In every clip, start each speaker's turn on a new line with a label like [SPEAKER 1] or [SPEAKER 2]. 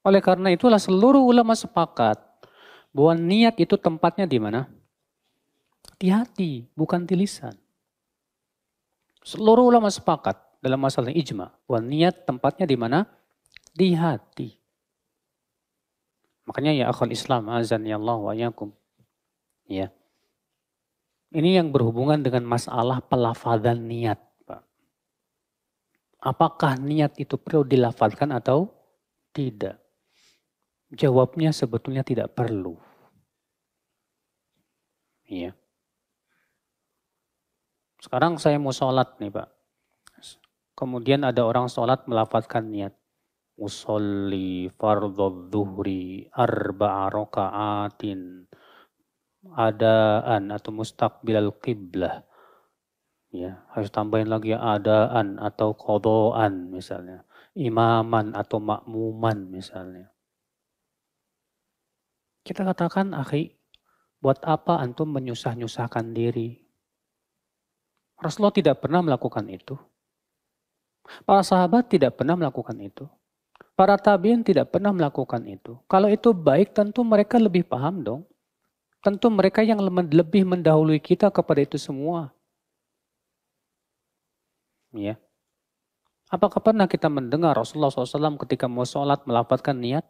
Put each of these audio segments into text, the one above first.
[SPEAKER 1] Oleh karena itulah seluruh ulama sepakat bahwa niat itu tempatnya di mana? Di hati, bukan di lisan. Seluruh ulama sepakat dalam masalah ijma bahwa niat tempatnya di mana? Di hati. Makanya ya akhul Islam azan ya Allah wa yakum. Ya. Ini yang berhubungan dengan masalah pelafadzan niat, Pak. Apakah niat itu perlu dilafadzkan atau tidak? Jawabnya sebetulnya tidak perlu. Ya. Sekarang saya mau sholat nih Pak. Kemudian ada orang sholat melafadzkan niat. Usolli fardhu dhuhri arba'a raka'atin adaan atau mustaqbilal qiblah. Ya, harus tambahin lagi adaan atau qadaan misalnya. Imaman atau makmuman misalnya. Kita katakan, akhi, buat apa antum menyusah-nyusahkan diri? Rasulullah tidak pernah melakukan itu. Para sahabat tidak pernah melakukan itu. Para tabiin tidak pernah melakukan itu. Kalau itu baik, tentu mereka lebih paham dong. Tentu mereka yang lebih mendahului kita kepada itu semua. Ya. Apakah pernah kita mendengar Rasulullah SAW ketika mau sholat melafadzkan niat?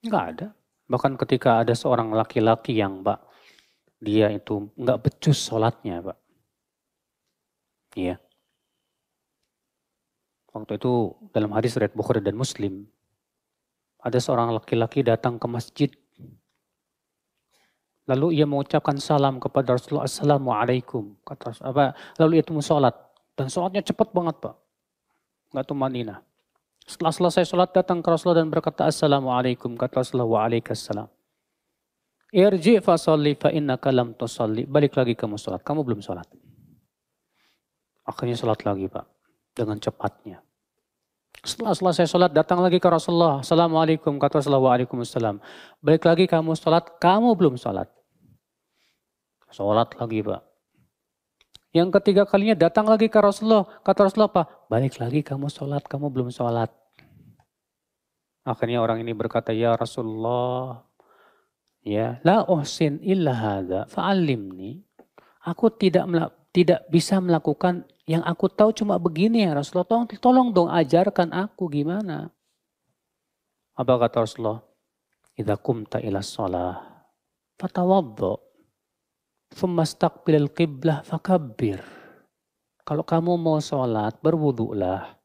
[SPEAKER 1] Enggak ada. Bahkan ketika ada seorang laki-laki yang Pak, dia itu enggak becus sholatnya Pak. Iya. Waktu itu dalam hadis riwayat Bukhari dan Muslim, ada seorang laki-laki datang ke masjid. Lalu ia mengucapkan salam kepada Rasulullah, Assalamualaikum. Lalu ia itu sholat. Dan sholatnya cepat banget Pak. Enggak tumanina. Setelah selesai sholat datang ke Rasulullah dan berkata Assalamualaikum. Kata Rasulullah waalaikumsalam. Irji fa sholli fa innaka lam tusalli. Balik lagi kamu sholat. Kamu belum sholat. Akhirnya sholat lagi Pak. Dengan cepatnya. Setelah selesai sholat datang lagi ke Rasulullah. Assalamualaikum. Kata Rasulullah waalaikumsalam. Balik lagi kamu sholat. Kamu belum sholat. Sholat lagi Pak. Yang ketiga kalinya datang lagi ke Rasulullah. Kata Rasulullah apa? Balik lagi kamu sholat. Kamu belum sholat. Akhirnya orang ini berkata, ya Rasulullah, ya la uhsin illa hadza fa'allimni. Aku tidak bisa melakukan yang aku tahu cuma begini ya Rasulullah. Tolong dong ajarkan aku gimana. Apa kata Rasulullah? Idza qumta ila shalah fatawaddo. Tsumma istaqbilal qiblah fakabbir. Kalau kamu mau sholat, berwudulah.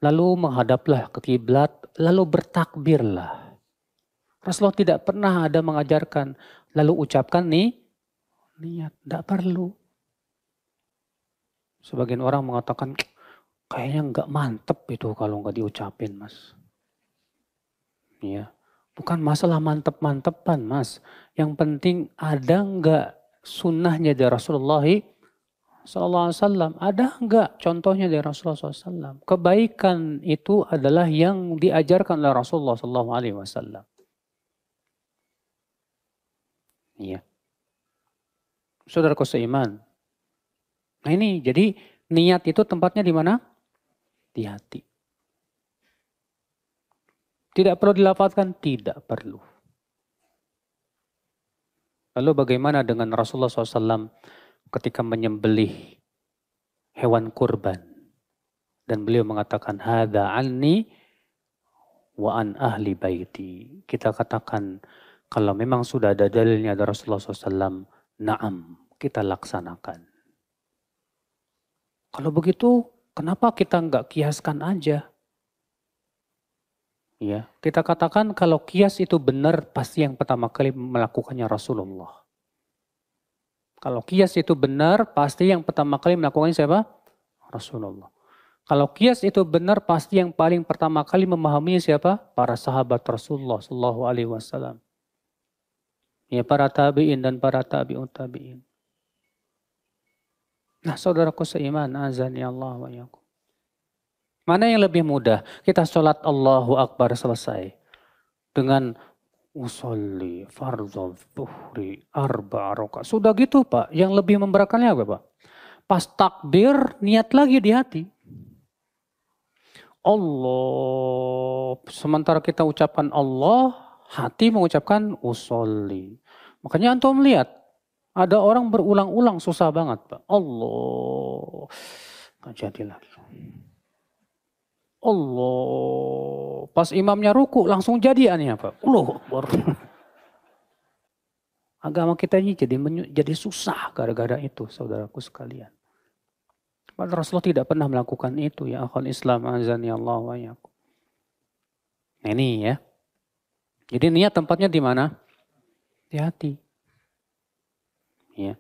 [SPEAKER 1] Lalu menghadaplah ke kiblat, lalu bertakbirlah. Rasulullah tidak pernah ada mengajarkan, lalu ucapkan nih, niat, tidak perlu. Sebagian orang mengatakan, kayaknya nggak mantep itu kalau nggak diucapin mas. Ya, bukan masalah mantep-mantepan mas. Yang penting ada nggak sunnahnya dari Rasulullah SAW. Ada enggak contohnya dari Rasulullah SAW? Kebaikan itu adalah yang diajarkan oleh Rasulullah SAW. Iya. Saudaraku seiman. Nah ini jadi niat itu tempatnya di mana? Di hati. Tidak perlu dilafadzkan? Tidak perlu. Lalu bagaimana dengan Rasulullah SAW ketika menyembelih hewan kurban? Dan beliau mengatakan, hadza anni wa an ahli baiti. Kita katakan, kalau memang sudah ada dalilnya dari Rasulullah SAW, na'am, kita laksanakan. Kalau begitu, kenapa kita nggak kiaskan aja? Ya, kita katakan kalau kias itu benar, pasti yang pertama kali melakukannya Rasulullah. Kalau kias itu benar, pasti yang pertama kali melakukannya siapa? Rasulullah. Kalau kias itu benar, pasti yang paling pertama kali memahaminya siapa? Para sahabat Rasulullah Sallallahu Alaihi Wasallam. Ya, para tabiin dan para tabi'ut tabiin. Nah, saudaraku seiman, azani Allah wa yakum. Mana yang lebih mudah? Kita sholat Allahu Akbar selesai dengan usolli fardhu dhuhri arba'a rakaat. Sudah gitu Pak, yang lebih memberatkannya apa Pak? Pas takbir, niat lagi di hati. Allah. Sementara kita ucapkan Allah, hati mengucapkan usolli. Makanya antum lihat, ada orang berulang-ulang susah banget, Pak. Allah. Nggak jadi lagi. Allah. Pas imamnya ruku langsung jadiannya, Pak. Allahu Akbar. Agama kita ini jadi susah gara-gara itu, saudaraku sekalian. Padahal Rasulullah tidak pernah melakukan itu, ya akhul Islam azani Allah wa yakum. Nah ini ya. Jadi niat tempatnya di mana? Di hati. Ya.